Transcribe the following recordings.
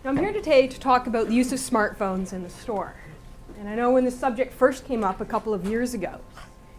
Now, I'm here today to talk about the use of smartphones in the store. And I know when this subject first came up a couple of years ago,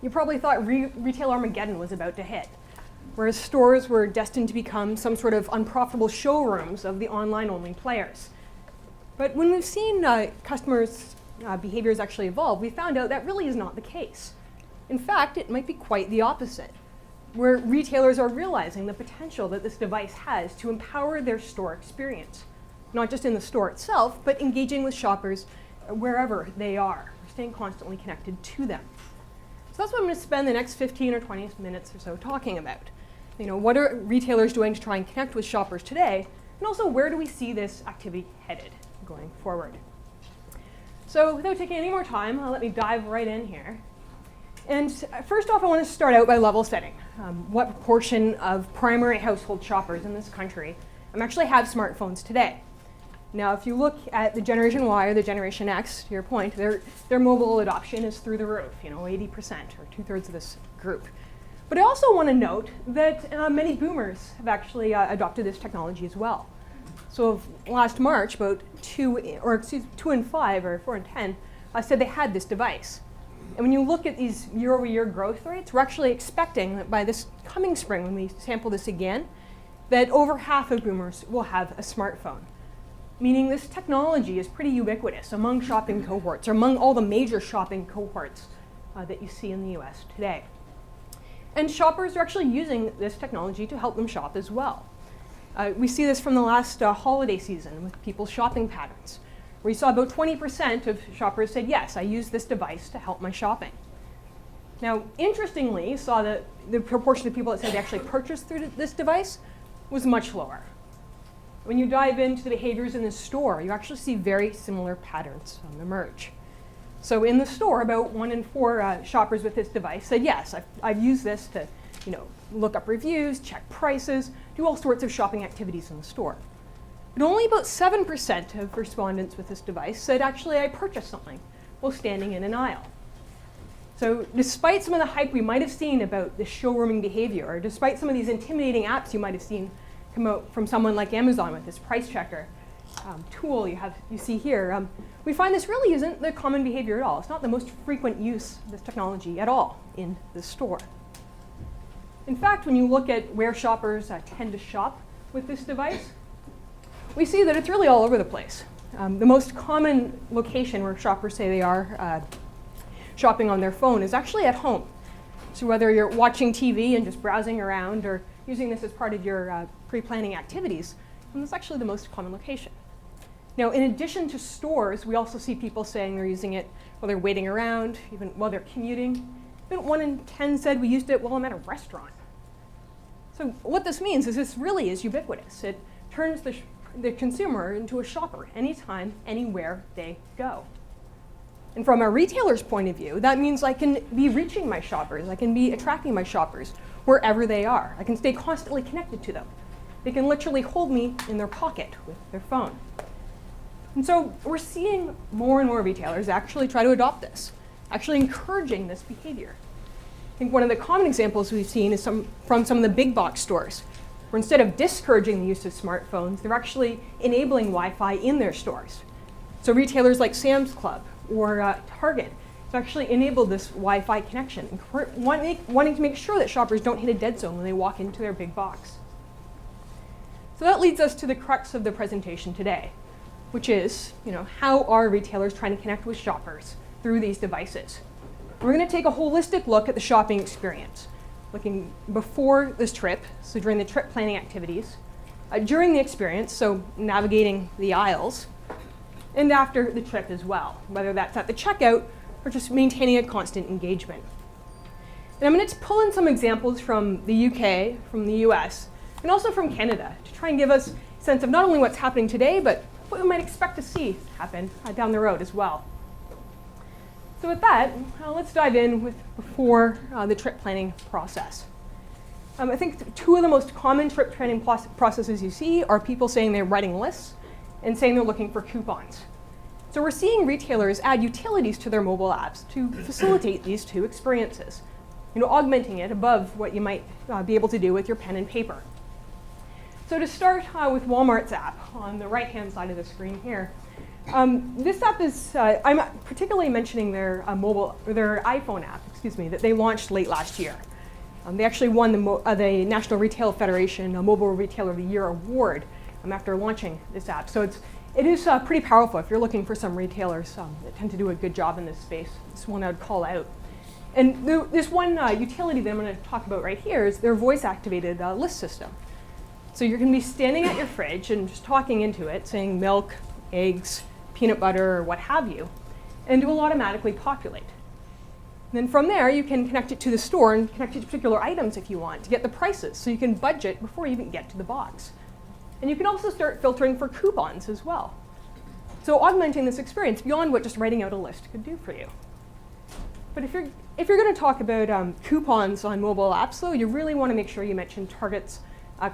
you probably thought retail Armageddon was about to hit, whereas stores were destined to become some sort of unprofitable showrooms of the online-only players. But when we've seen customers' behaviors actually evolve, we found out that really is not the case. In fact, it might be quite the opposite, where retailers are realizing the potential that this device has to empower their store experience, not just in the store itself, but engaging with shoppers wherever they are, staying constantly connected to them. So that's what I'm going to spend the next 15 or 20 minutes or so talking about. What are retailers doing to try and connect with shoppers today, and also where do we see this activity headed going forward? So without taking any more time, let me dive right in here. And first off, I want to start out by level setting. What proportion of primary household shoppers in this country actually have smartphones today? Now, if you look at the Generation Y or the Generation X, to your point, their mobile adoption is through the roof, 80% or 2/3 of this group. But I also want to note that many boomers have actually adopted this technology as well. So last March, about 2 in 5 or 4 in 10 said they had this device. And when you look at these year-over-year growth rates, we're actually expecting that by this coming spring, when we sample this again, that over half of boomers will have a smartphone. Meaning this technology is pretty ubiquitous among shopping cohorts, or among all the major shopping cohorts that you see in the US today. And shoppers are actually using this technology to help them shop as well. We see this from the last holiday season with people's shopping patterns, where we saw about 20% of shoppers said, yes, I use this device to help my shopping. Now, interestingly, you saw that the proportion of people that said they actually purchased through this device was much lower. When you dive into the behaviors in the store, you actually see very similar patterns emerge. So in the store, about 1 in 4 shoppers with this device said, yes, I've used this to look up reviews, check prices, do all sorts of shopping activities in the store. But only about 7% of respondents with this device said, actually, I purchased something while standing in an aisle. So despite some of the hype we might have seen about this showrooming behavior, or despite some of these intimidating apps you might have seen come out from someone like Amazon with this price checker tool you see here, we find this really isn't the common behavior at all. It's not the most frequent use of this technology at all in the store. In fact, when you look at where shoppers tend to shop with this device, we see that it's really all over the place. The most common location where shoppers say they are shopping on their phone is actually at home. So whether you're watching TV and just browsing around, or using this as part of your pre-planning activities, and that's actually the most common location. Now, in addition to stores, we also see people saying they're using it while they're waiting around, even while they're commuting. Even 1 in 10 said we used it while I'm at a restaurant. So what this means is this really is ubiquitous. It turns the consumer into a shopper anytime, anywhere they go. And from a retailer's point of view, that means I can be reaching my shoppers. I can be attracting my shoppers wherever they are. I can stay constantly connected to them. They can literally hold me in their pocket with their phone. And so we're seeing more and more retailers actually try to adopt this, actually encouraging this behavior. I think one of the common examples we've seen is from some of the big box stores, where instead of discouraging the use of smartphones, they're actually enabling Wi-Fi in their stores. So retailers like Sam's Club or Target have actually enabled this Wi-Fi connection, wanting to make sure that shoppers don't hit a dead zone when they walk into their big box. So that leads us to the crux of the presentation today, which is, how are retailers trying to connect with shoppers through these devices? We're going to take a holistic look at the shopping experience, looking before this trip, so during the trip planning activities, during the experience, so navigating the aisles, and after the trip as well, whether that's at the checkout or just maintaining a constant engagement. And I'm going to pull in some examples from the UK, from the US, and also from Canada to try and give us a sense of not only what's happening today, but what we might expect to see happen down the road as well. So with that, let's dive in with before the trip planning process. I think 2 of the most common trip planning processes you see are people saying they're writing lists and saying they're looking for coupons. So we're seeing retailers add utilities to their mobile apps to facilitate these 2 experiences, augmenting it above what you might be able to do with your pen and paper. So to start with Walmart's app on the right-hand side of the screen here, this app is, I'm particularly mentioning their their iPhone app, that they launched late last year. They actually won the National Retail Federation Mobile Retailer of the Year award after launching this app. So it is pretty powerful if you're looking for some retailers that tend to do a good job in this space. This one I'd call out. And this one utility that I'm going to talk about right here is their voice-activated list system. So you're going to be standing at your fridge and just talking into it, saying milk, eggs, peanut butter, or what have you, and it will automatically populate. And then from there, you can connect it to the store and connect it to particular items if you want to get the prices, so you can budget before you even get to the box. And you can also start filtering for coupons as well. So augmenting this experience beyond what just writing out a list could do for you. But if you're going to talk about coupons on mobile apps, though, you really want to make sure you mention Target's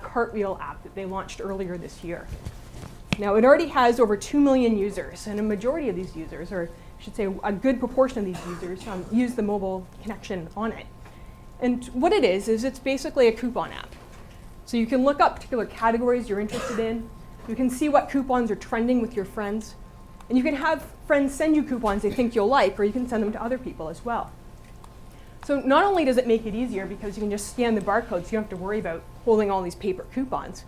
Cartwheel app that they launched earlier this year. Now, it already has over 2 million users, and a majority of these users, or I should say a good proportion of these users, use the mobile connection on it. And what it is it's basically a coupon app. So you can look up particular categories you're interested in. You can see what coupons are trending with your friends. And you can have friends send you coupons they think you'll like, or you can send them to other people as well. So not only does it make it easier because you can just scan the barcodes, so you don't have to worry about holding all these paper coupons,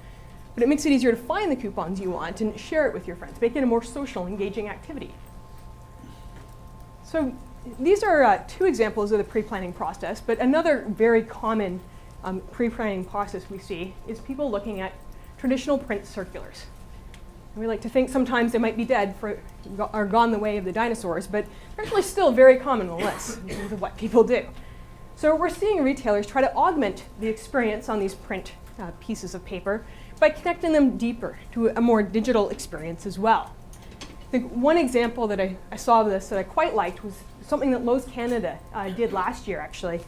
but it makes it easier to find the coupons you want and share it with your friends, make it a more social, engaging activity. So these are two examples of the pre-planning process, but another very common pre-planning process we see is people looking at traditional print circulars. And we like to think sometimes they might be dead or gone the way of the dinosaurs, but they're actually still very common on the list in terms of what people do. So we're seeing retailers try to augment the experience on these print pieces of paper by connecting them deeper to a more digital experience as well. I think one example that I saw of this that I quite liked was something that Lowe's Canada did last year, actually,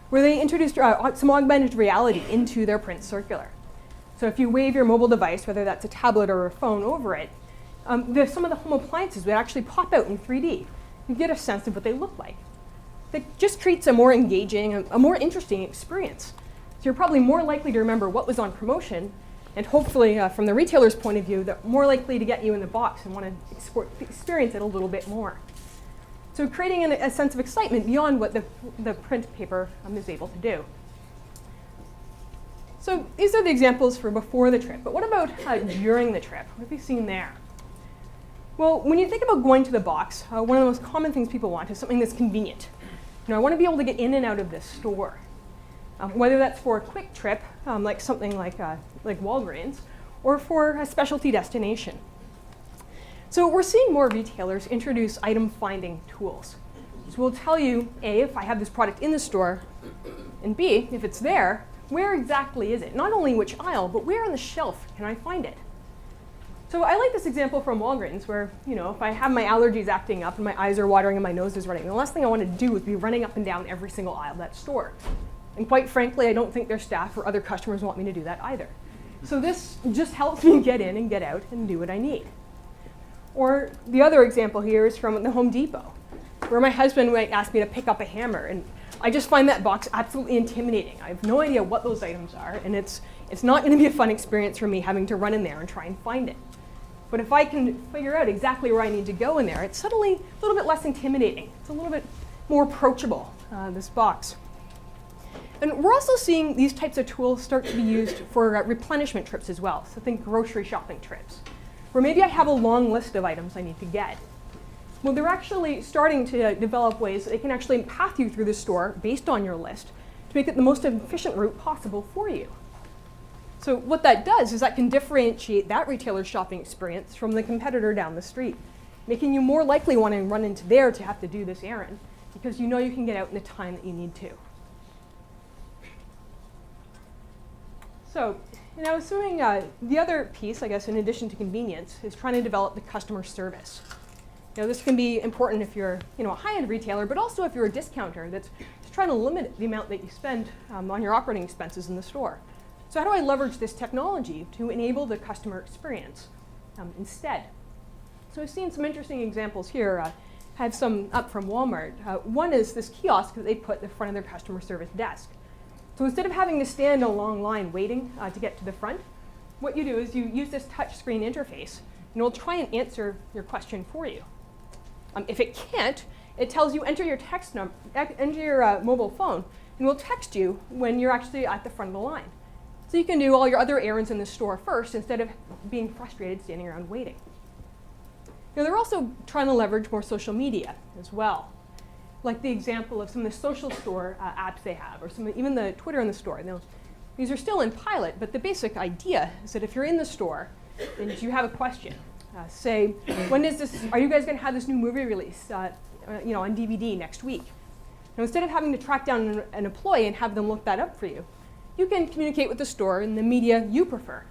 where they introduced some augmented reality into their print circular. So if you wave your mobile device, whether that's a tablet or a phone, over it, some of the home appliances would actually pop out in 3D. You get a sense of what they look like. That just creates a more engaging, a more interesting experience. So you're probably more likely to remember what was on promotion, and hopefully, from the retailer's point of view, they're more likely to get you in the box and want to experience it a little bit more. So creating a sense of excitement beyond what the print paper is able to do. So these are the examples for before the trip, but what about during the trip? What have we seen there? Well, when you think about going to the box, one of the most common things people want is something that's convenient. I want to be able to get in and out of this store. Whether that's for a quick trip, like something like Walgreens, or for a specialty destination. So we're seeing more retailers introduce item finding tools. So we'll tell you, A, if I have this product in the store, and B, if it's there, where exactly is it? Not only which aisle, but where on the shelf can I find it? So I like this example from Walgreens where, if I have my allergies acting up and my eyes are watering and my nose is running, the last thing I want to do is be running up and down every single aisle of that store. And quite frankly, I don't think their staff or other customers want me to do that either. So this just helps me get in and get out and do what I need. Or the other example here is from the Home Depot, where my husband might ask me to pick up a hammer, and I just find that box absolutely intimidating. I have no idea what those items are, and it's not going to be a fun experience for me having to run in there and try and find it. But if I can figure out exactly where I need to go in there, it's suddenly a little bit less intimidating. It's a little bit more approachable, this box. And we're also seeing these types of tools start to be used for replenishment trips as well. So think grocery shopping trips, where maybe I have a long list of items I need to get. Well, they're actually starting to develop ways that they can actually path you through the store based on your list to make it the most efficient route possible for you. So what that does is that can differentiate that retailer's shopping experience from the competitor down the street, making you more likely want to run into there to have to do this errand because you know you can get out in the time that you need to. So, I was assuming the other piece, I guess, in addition to convenience, is trying to develop the customer service. This can be important if you're, a high-end retailer, but also if you're a discounter that's just trying to limit the amount that you spend on your operating expenses in the store. So how do I leverage this technology to enable the customer experience instead? So we've seen some interesting examples here. I have some up from Walmart. One is this kiosk that they put at the front of their customer service desk. So instead of having to stand in a long line waiting to get to the front, what you do is you use this touch screen interface, and it will try and answer your question for you. If it can't, it tells you enter your mobile phone, and we'll text you when you're actually at the front of the line. So you can do all your other errands in the store first instead of being frustrated standing around waiting. Now, they're also trying to leverage more social media as well, like the example of some of the social store apps they have, or even the Twitter in the store. Now, these are still in pilot, but the basic idea is that if you're in the store and you have a question, say, when is this? Are you guys going to have this new movie release, on DVD next week? Now, instead of having to track down an employee and have them look that up for you, you can communicate with the store in the media you prefer.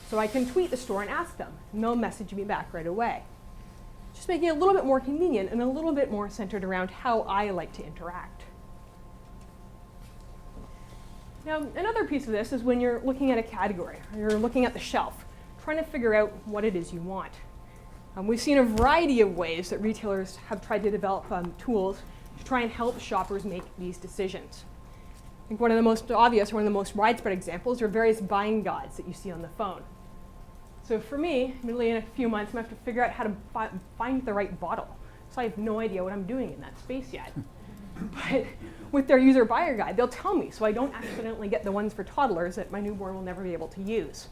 So I can tweet the store and ask them, and they'll message me back right away. Just making it a little bit more convenient and a little bit more centered around how I like to interact. Now, another piece of this is when you're looking at a category, or you're looking at the shelf, trying to figure out what it is you want. We've seen a variety of ways that retailers have tried to develop tools to try and help shoppers make these decisions. I think one of the most obvious, one of the most widespread examples are various buying guides that you see on the phone. So for me, admittedly, in a few months, I'm going to have to figure out how to find the right bottle. So I have no idea what I'm doing in that space yet. But with their user buyer guide, they'll tell me so I don't accidentally get the ones for toddlers that my newborn will never be able to use.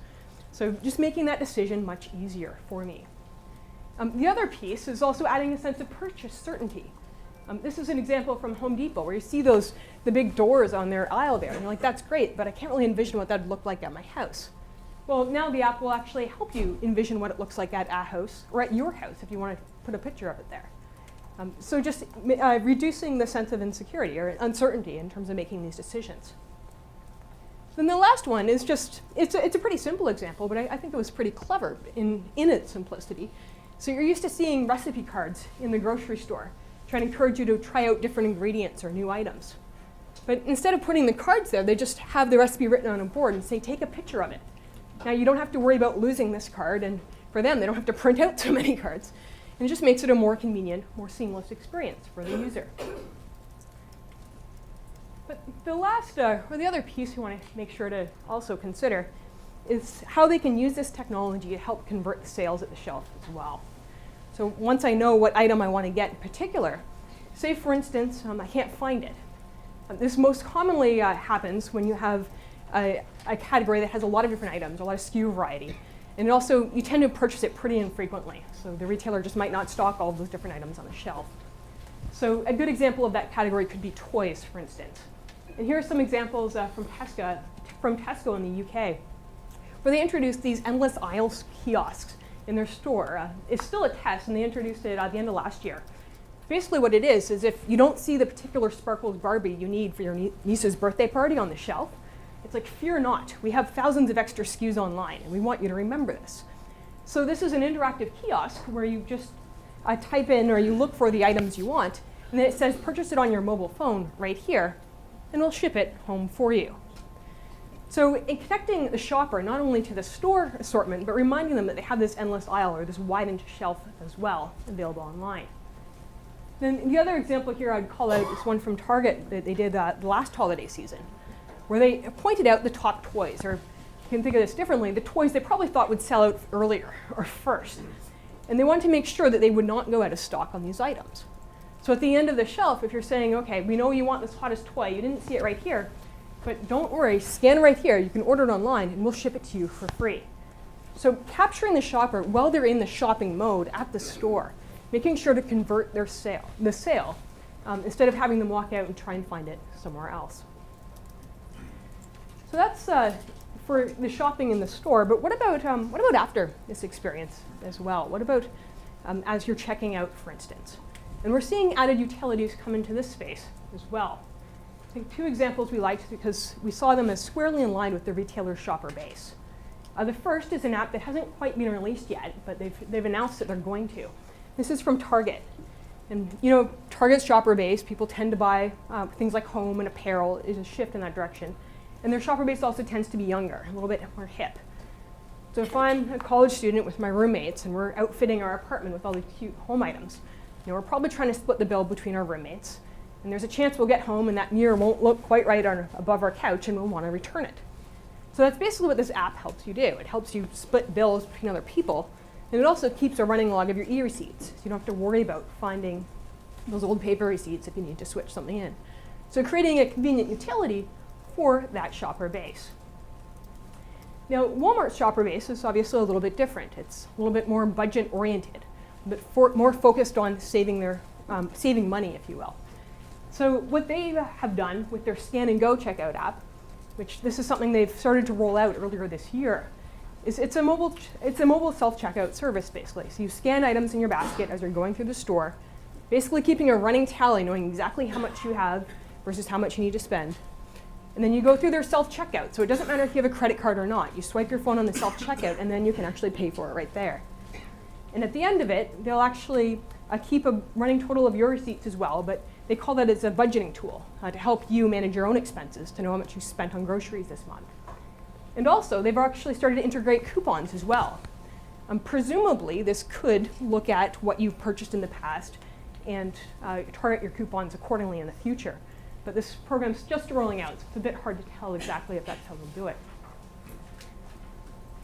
So just making that decision much easier for me. The other piece is also adding a sense of purchase certainty. This is an example from Home Depot where you see the big doors on their aisle there. And you're like, that's great, but I can't really envision what that would look like at my house. Well, now the app will actually help you envision what it looks like at a house or at your house if you want to put a picture of it there. So just reducing the sense of insecurity or uncertainty in terms of making these decisions. Then the last one is just, it's a pretty simple example, but I think it was pretty clever in its simplicity. So you're used to seeing recipe cards in the grocery store, trying to encourage you to try out different ingredients or new items. But instead of putting the cards there, they just have the recipe written on a board and say, take a picture of it. Now you don't have to worry about losing this card, and for them, they don't have to print out so many cards. And it just makes it a more convenient, more seamless experience for the user. But the last, or the other piece you want to make sure to also consider is how they can use this technology to help convert the sales at the shelf as well. So once I know what item I want to get in particular, say for instance, I can't find it. This most commonly happens when you have a category that has a lot of different items, a lot of SKU variety. And also, you tend to purchase it pretty infrequently. So the retailer just might not stock all of those different items on the shelf. So a good example of that category could be toys, for instance. And here are some examples from Tesco in the UK, where they introduced these endless aisles kiosks in their store. It's still a test, and they introduced it at the end of last year. Basically what it is if you don't see the particular Sparkles Barbie you need for your niece's birthday party on the shelf, it's like, fear not. We have thousands of extra SKUs online, and we want you to remember this. So this is an interactive kiosk where you just type in or you look for the items you want, and then it says purchase it on your mobile phone right here, and we'll ship it home for you. So in connecting the shopper not only to the store assortment, but reminding them that they have this endless aisle or this widened shelf as well available online. Then the other example here I'd call out is one from Target that they did the last holiday season, where they pointed out the top toys, or you can think of this differently, the toys they probably thought would sell out earlier or first. And they wanted to make sure that they would not go out of stock on these items. So at the end of the shelf, if you're saying, okay, we know you want this hottest toy, you didn't see it right here, but don't worry, scan right here, you can order it online, and we'll ship it to you for free. So capturing the shopper while they're in the shopping mode at the store, making sure to convert the sale, instead of having them walk out and try and find it somewhere else. So that's for the shopping in the store, but what about after this experience as well? What about as you're checking out, for instance? And we're seeing added utilities come into this space as well. I think two examples we liked because we saw them as squarely in line with the retailer's shopper base. The first is an app that hasn't quite been released yet, but they've announced that they're going to. This is from Target. And Target's shopper base, people tend to buy things like home and apparel, is a shift in that direction. And their shopper base also tends to be younger, a little bit more hip. So if I'm a college student with my roommates and we're outfitting our apartment with all these cute home items, we're probably trying to split the bill between our roommates. And there's a chance we'll get home and that mirror won't look quite right above our couch and we'll want to return it. So that's basically what this app helps you do. It helps you split bills between other people, and it also keeps a running log of your e-receipts. So you don't have to worry about finding those old paper receipts if you need to switch something in. So creating a convenient utility for that shopper base. Now, Walmart's shopper base is obviously a little bit different. It's a little bit more budget-oriented, but more focused on saving money, if you will. So what they have done with their Scan and Go checkout app, which this is something they've started to roll out earlier this year, is it's a mobile self-checkout service, basically. So you scan items in your basket as you're going through the store, basically keeping a running tally, knowing exactly how much you have versus how much you need to spend. And then you go through their self-checkout. So it doesn't matter if you have a credit card or not. You swipe your phone on the self-checkout, and then you can actually pay for it right there. And at the end of it, they'll actually keep a running total of your receipts as well, but they call that as a budgeting tool to help you manage your own expenses, to know how much you spent on groceries this month. And also, they've actually started to integrate coupons as well. Presumably, this could look at what you've purchased in the past and target your coupons accordingly in the future. But this program's just rolling out, so it's a bit hard to tell exactly if that's how they'll do it.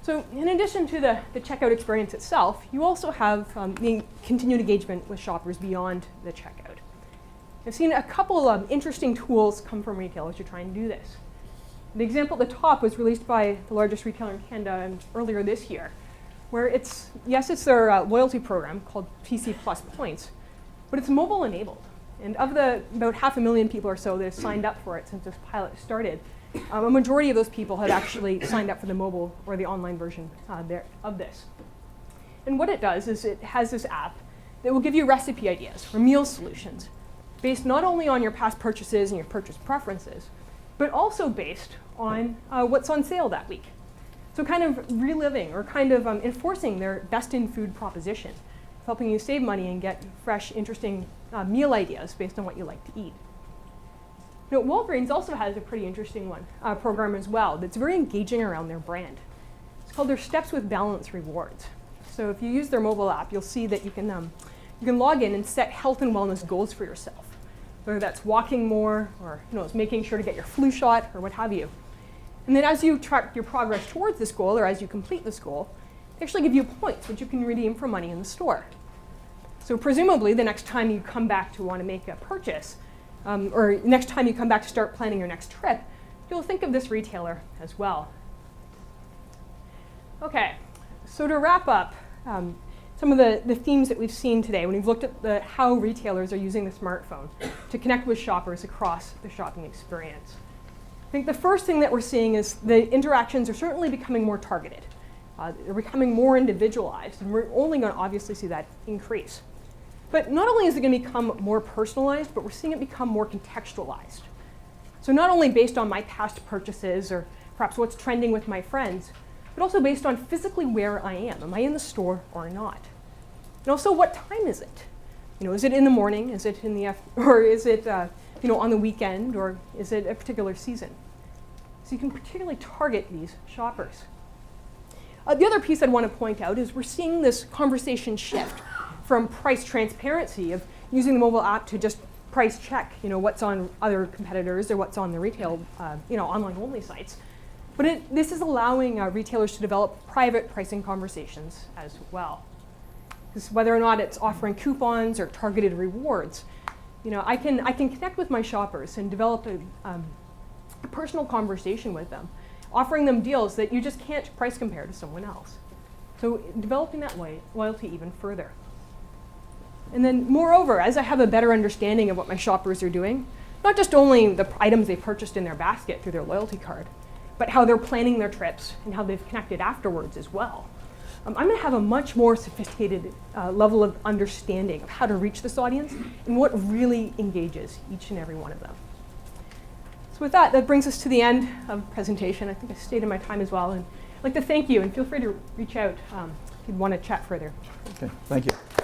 So in addition to the checkout experience itself, you also have the continued engagement with shoppers beyond the checkout. I've seen a couple of interesting tools come from retailers to try and do this. The example at the top was released by the largest retailer in Canada earlier this year, where it's their loyalty program called PC Plus Points, but it's mobile enabled. And of the about 500,000 people or so that have signed up for it since this pilot started, a majority of those people had actually signed up for the mobile or the online version of this. And what it does is it has this app that will give you recipe ideas or meal solutions based not only on your past purchases and your purchase preferences, but also based on what's on sale that week. So kind of reliving or kind of enforcing their best in food proposition, helping you save money and get fresh, interesting meal ideas based on what you like to eat. Now, Walgreens also has a pretty interesting program as well that's very engaging around their brand. It's called their Steps with Balance Rewards. So if you use their mobile app, you'll see that you can log in and set health and wellness goals for yourself, whether that's walking more or making sure to get your flu shot or what have you. And then as you track your progress towards this goal or as you complete this goal, they actually give you points which you can redeem for money in the store. So presumably the next time you come back to want to make a purchase, or next time you come back to start planning your next trip, you'll think of this retailer as well. Okay, so to wrap up, some of the themes that we've seen today when we've looked at how retailers are using the smartphone to connect with shoppers across the shopping experience. I think the first thing that we're seeing is the interactions are certainly becoming more targeted. They're becoming more individualized, and we're only going to obviously see that increase. But not only is it going to become more personalized, but we're seeing it become more contextualized. So not only based on my past purchases or perhaps what's trending with my friends, but also based on physically where I am. Am I in the store or not? And also, what time is it? Is it in the morning? Is it in the or is it on the weekend, or is it a particular season? So you can particularly target these shoppers. The other piece I'd want to point out is we're seeing this conversation shift from price transparency of using the mobile app to just price check, what's on other competitors or what's on the retail, online only sites. But this is allowing retailers to develop private pricing conversations as well. Because whether or not it's offering coupons or targeted rewards, I can connect with my shoppers and develop a personal conversation with them, offering them deals that you just can't price compare to someone else. So developing that loyalty even further. And then moreover, as I have a better understanding of what my shoppers are doing, not just only the items they purchased in their basket through their loyalty card, but how they're planning their trips and how they've connected afterwards as well. I'm going to have a much more sophisticated level of understanding of how to reach this audience and what really engages each and every one of them. So with that brings us to the end of the presentation. I think I stayed in my time as well. And I'd like to thank you, and feel free to reach out if you want to chat further. Okay, thank you.